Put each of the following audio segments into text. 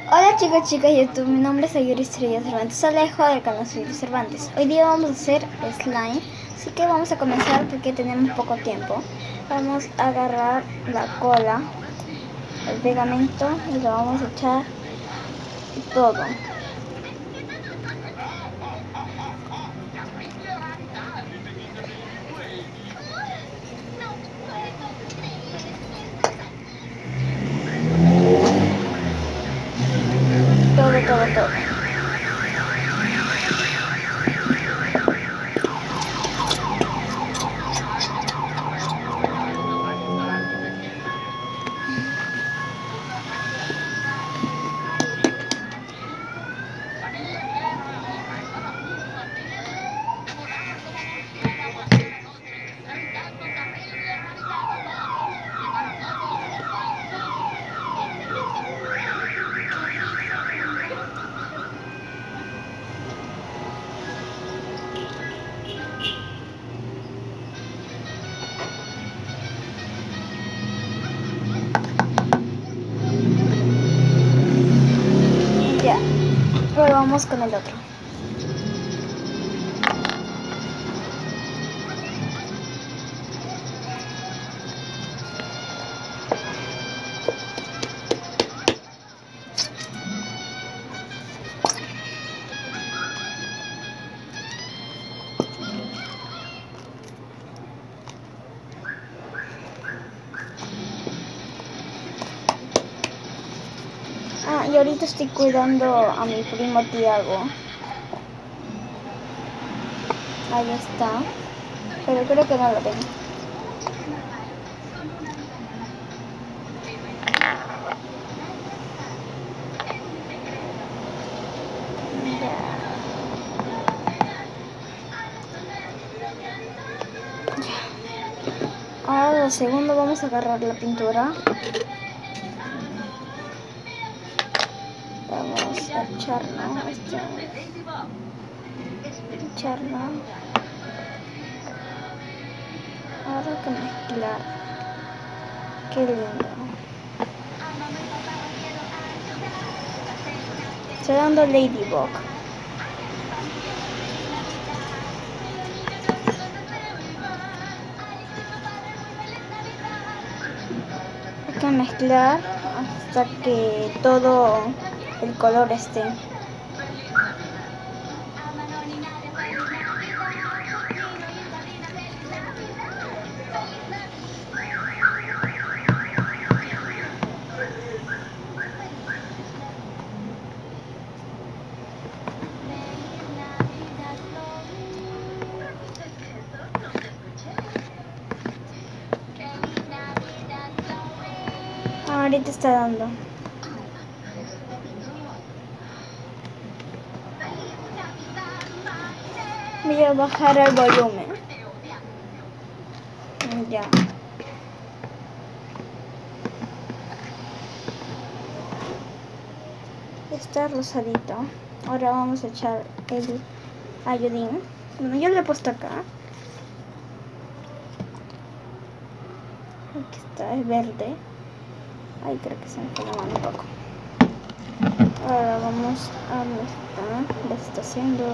Hola chicos, chicas de YouTube, mi nombre es Ayuri Estrella Cervantes Alejo del canal Ayuri Cervantes. Hoy día vamos a hacer slime, así que vamos a comenzar porque tenemos poco tiempo. Vamos a agarrar la cola, el pegamento y lo vamos a echar todo. Todo. Ya, probamos con el otro. Y ahorita estoy cuidando a mi primo Tiago. Ahí está. Pero creo que no lo ven. Ahora lo segundo, vamos a agarrar la pintura. Vamos a echarlo. Ahora hay que mezclar. Qué lindo. Estoy dando Ladybug. Hay que mezclar hasta que todo el color esté. Ahorita está dando. Voy a bajar el volumen. Ya. Está rosadito. Ahora vamos a echar el ayudín. Bueno, yo lo he puesto acá. Aquí está, es verde. Ay, creo que se me fue la mano un poco. Ahora vamos a mezclar. Lo está haciendo.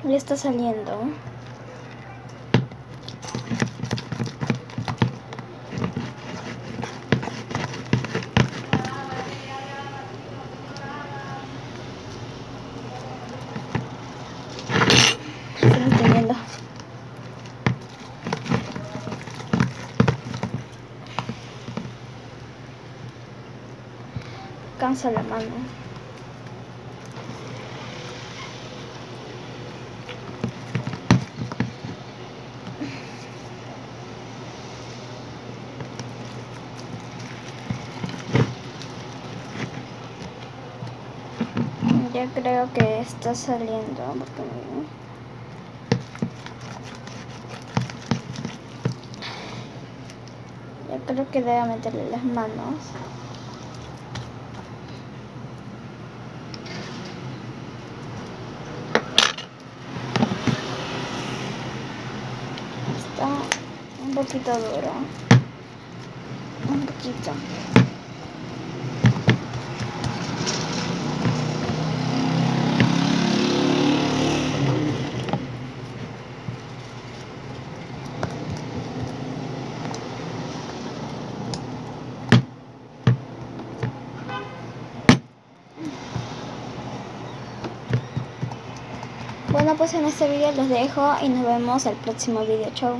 Ya está saliendo. Se me está viendo. Cansa la mano. Ya creo que está saliendo. Porque ya creo que debe meterle las manos. Está un poquito duro. Un poquito. Bueno, pues en este video los dejo y nos vemos el próximo video. Chau.